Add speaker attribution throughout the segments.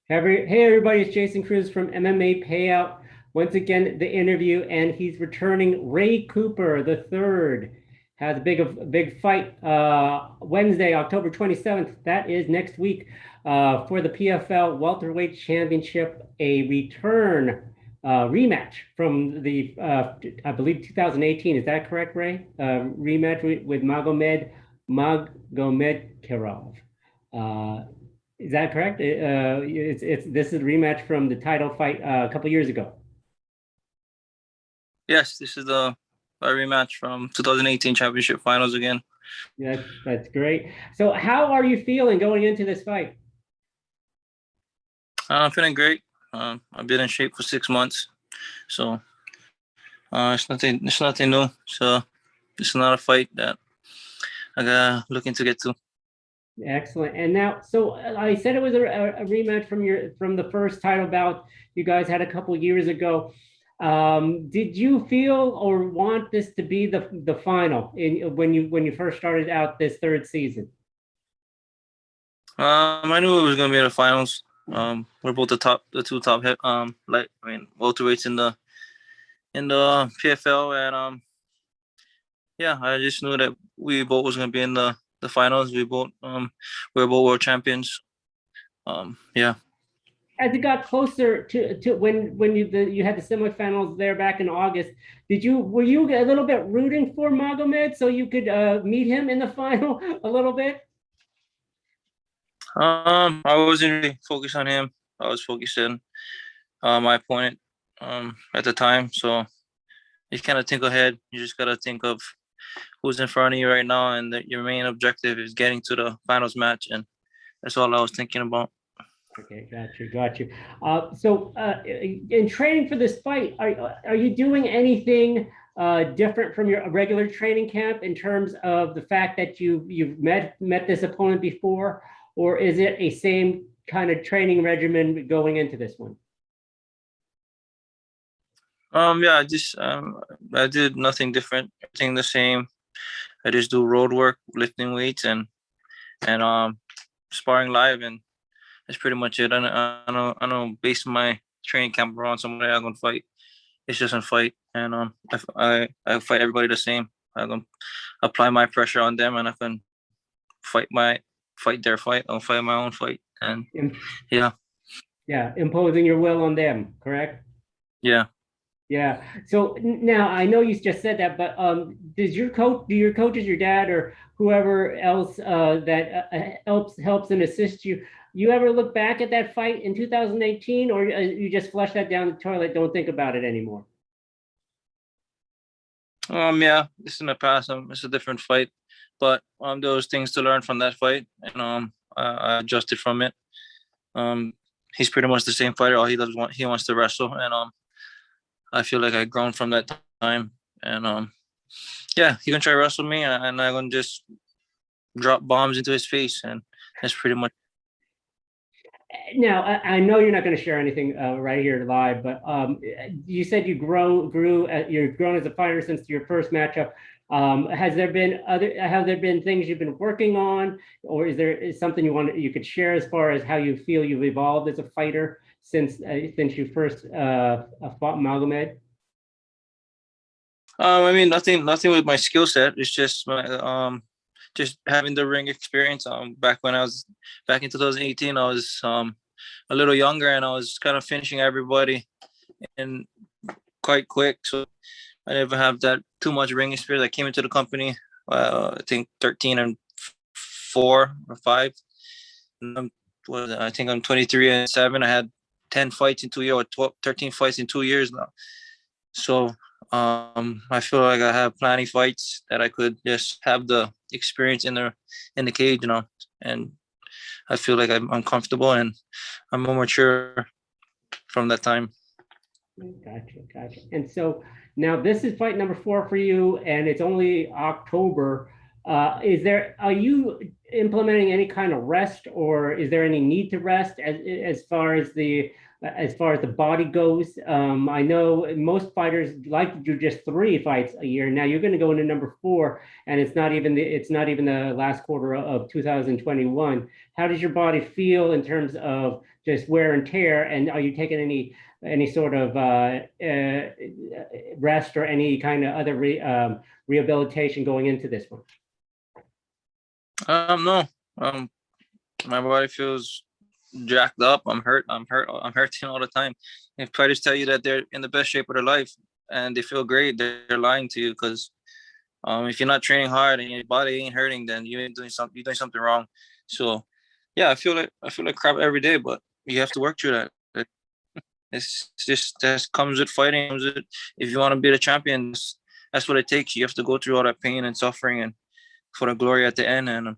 Speaker 1: Hey everybody, it's Jason Cruz from MMA Payout. Once again, the interview, and he's returning. Ray Cooper the third has a big fight Wednesday, October 27th. That is next week for the PFL Welterweight Championship, a return rematch from the I believe 2018. Is that correct, Ray? Rematch with Magomedov. Uh, is that correct? It's this is a rematch from the title fight a couple years ago.
Speaker 2: Yes, this is the a rematch from 2018 Championship Finals again.
Speaker 1: That's great. So how are you feeling going into this fight?
Speaker 2: I'm feeling great. I've been in shape for 6 months, so it's nothing new. So it's not a fight that I got looking to get to.
Speaker 1: Excellent. And now, so I said it was a rematch from the first title bout you guys had a couple years ago. Did you feel or want this to be the final when you first started out this third season?
Speaker 2: I knew it was gonna be in the finals. We're both the two top hit, welterweights in the PFL, and yeah, I just knew that we both was gonna be in the finals. We're both world champions. Yeah.
Speaker 1: As it got closer to when you had the semifinals there back in August, were you a little bit rooting for Magomed so you could meet him in the final a little bit?
Speaker 2: I wasn't really focused on him. I was focused on my opponent at the time. So you kind of think ahead. You just gotta think of who's in front of you right now, and that your main objective is getting to the finals match, and that's all I was thinking about.
Speaker 1: Okay, got you. So in training for this fight, are you doing anything different from your regular training camp in terms of the fact that you've met this opponent before, or is it a same kind of training regimen going into this one?
Speaker 2: Yeah, I did nothing different, everything the same. I just do road work, lifting weights, and sparring live, and that's pretty much it. I don't base my training camp around somebody I'm gonna fight. It's just a fight, and I fight everybody the same. I can apply my pressure on them, and I can fight my fight their fight. I'll fight my own fight, and yeah,
Speaker 1: Yeah, imposing your will on them, correct?
Speaker 2: yeah.
Speaker 1: Yeah. So now I know you just said that, but do your coaches, your dad, or whoever else that helps and assists you, you ever look back at that fight in 2018, or you just flush that down the toilet, don't think about it anymore?
Speaker 2: Yeah. This in the past. It's a different fight, but there was things to learn from that fight, and I adjusted from it. Um, he's pretty much the same fighter. All he wants to wrestle, and I feel like I grown from that time, and yeah, he can try to wrestle me, and I'm gonna just drop bombs into his face, and that's pretty much.
Speaker 1: Now, I know you're not going to share anything right here live, but you said you've grown as a fighter since your first matchup. Have there been things you've been working on, or is something you could share as far as how you feel you've evolved as a fighter since you first fought Magomed?
Speaker 2: I mean, nothing with my skill set. It's just just having the ring experience. Back when I was back in 2018, I was a little younger, and I was kind of finishing everybody and quite quick. So I never have that too much ring experience. I came into the company, I think 13 and 4 or 5. And I think I'm 23 and 7. I had 10 fights in 2 years, or 12, 13 fights in 2 years now. So I feel like I have plenty fights that I could just have the experience in the cage, and I feel like I'm comfortable, and I'm more mature from that time.
Speaker 1: Gotcha. And so now this is fight number four for you, and it's only October. Are you implementing any kind of rest, or is there any need to rest as far as as far as the body goes. I know most fighters like to do just 3 fights a year. Now you're going to go into number 4, and it's not even the last quarter of 2021. How does your body feel in terms of just wear and tear? And are you taking any sort of rest or any kind of other rehabilitation going into this one?
Speaker 2: No. Um, my body feels jacked up. I'm hurt. I'm hurt. I'm hurting all the time. If fighters tell you that they're in the best shape of their life and they feel great, they're lying to you. Because if you're not training hard and your body ain't hurting, then you ain't doing something. You're doing something wrong. So, yeah, I feel like crap every day, but you have to work through that. It's just that comes with fighting. Comes with, if you want to be the champion, that's what it takes. You have to go through all that pain and suffering and for the glory at the end. And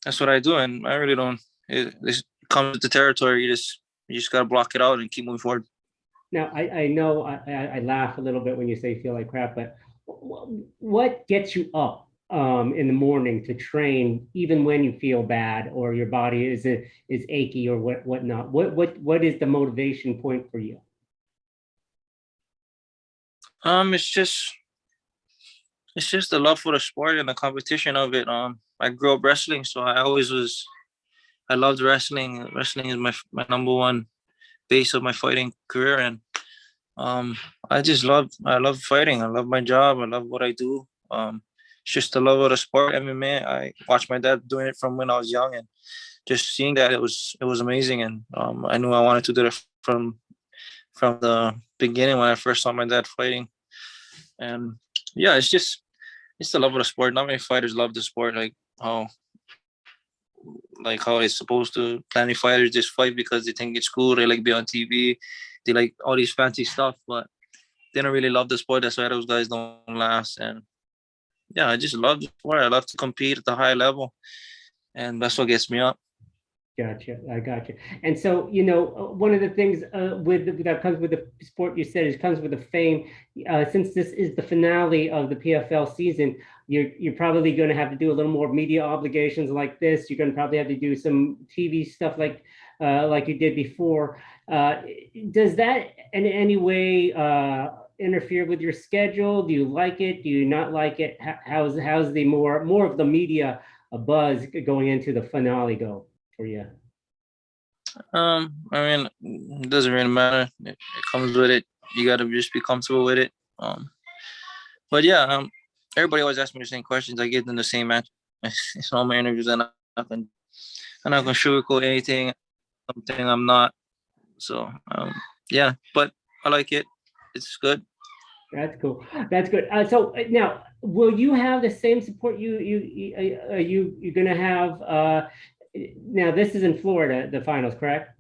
Speaker 2: that's what I do. And I really don't. It comes with the territory. You just gotta block it out and keep moving forward.
Speaker 1: Now, I know I laugh a little bit when you say feel like crap, but what gets you up in the morning to train, even when you feel bad or your body is achy or whatnot? What is the motivation point for you?
Speaker 2: Um, it's just it's just the love for the sport and the competition of it. I grew up wrestling, so I loved wrestling. Wrestling is my number one base of my fighting career, and um, I love fighting. I love my job. I love what I do. It's just the love of the sport, MMA. I watched my dad doing it from when I was young, and just seeing that it was amazing. And I knew I wanted to do it from the beginning when I first saw my dad fighting. And yeah, it's the love of the sport. Not many fighters love the sport how how it's supposed to. Plenty fighters just fight because they think it's cool. They like be on TV. They like all these fancy stuff, but they don't really love the sport. That's why those guys don't last. And yeah, I just love the sport. I love to compete at the high level, and that's what gets me up.
Speaker 1: Gotcha. I gotcha. And so, one of the things that comes with the sport you said is comes with the fame. Since this is the finale of the PFL season, you're probably going to have to do a little more media obligations like this. You're going to probably have to do some TV stuff like you did before. Does that in any way interfere with your schedule? Do you like it? Do you not like it? How's the more of the media buzz going into the finale go for you?
Speaker 2: I mean, it doesn't really matter. It comes with it. You gotta just be comfortable with it. But yeah, everybody always asks me the same questions. I give them the same answer. It's all my interviews, and I'm not gonna sugarcoat anything. Something I'm not. So yeah, but I like it. It's good.
Speaker 1: That's cool. That's good. So now, will you have the same support you're going to have? Now, this is in Florida, the finals, correct?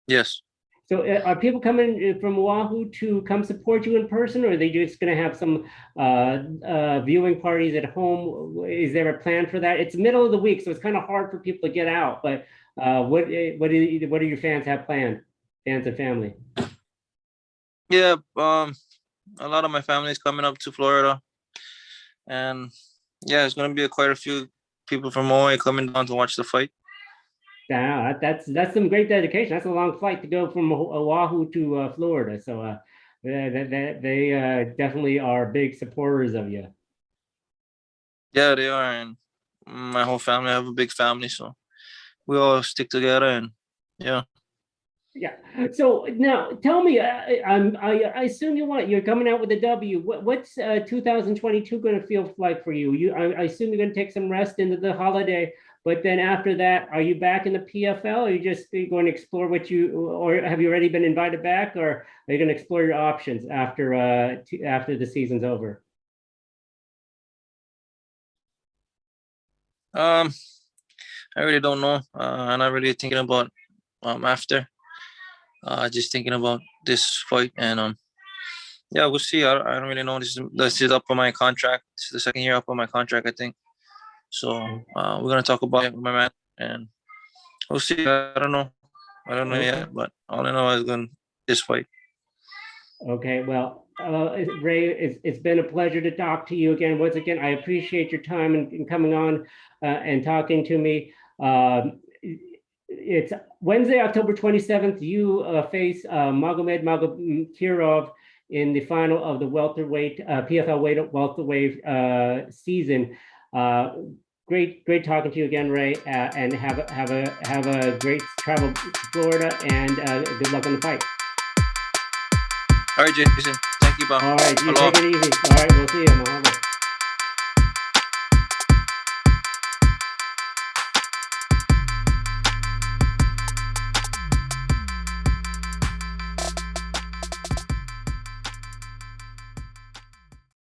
Speaker 2: Yes.
Speaker 1: So are people coming from Oahu to come support you in person, or are they just going to have some viewing parties at home? Is there a plan for that? It's middle of the week, so it's kind of hard for people to get out. But what do your fans have planned? Fans and family.
Speaker 2: Yeah. A lot of my family is coming up to Florida, and yeah, it's gonna be quite a few people from Hawaii coming down to watch the fight.
Speaker 1: Yeah, that's some great dedication. That's a long flight to go from Oahu to Florida. So they definitely are big supporters of you.
Speaker 2: Yeah, they are, and my whole family I have a big family, so we all stick together, and yeah.
Speaker 1: Yeah. So now tell me, I assume you're coming out with a W. What's 2022 going to feel like for you? I assume you're going to take some rest into the holiday, but then after that, are you back in the PFL? Or are you just going to explore or have you already been invited back, or are you going to explore your options after the season's over?
Speaker 2: Um, I really don't know. I'm not really thinking about after. Just thinking about this fight, and yeah, we'll see. I don't really know. This is up on my contract. This is the second year up on my contract, I think. So we're gonna talk about it with my man, and we'll see. I don't know. I don't know
Speaker 1: Okay.
Speaker 2: yet, but all I know is going this fight.
Speaker 1: Okay, well, Ray, it's been a pleasure to talk to you again. Once again, I appreciate your time and coming on and talking to me. it's Wednesday, October 27th. You face Magomed Magomedov in the final of the welterweight PFL welterweight season. Great talking to you again, Ray, and have a great travel to Florida, and good luck on the fight.
Speaker 2: All right, Jason. Thank you, Bob.
Speaker 1: All right, you
Speaker 2: Aloha.
Speaker 1: take it easy. All right, we'll see you, Mohamed.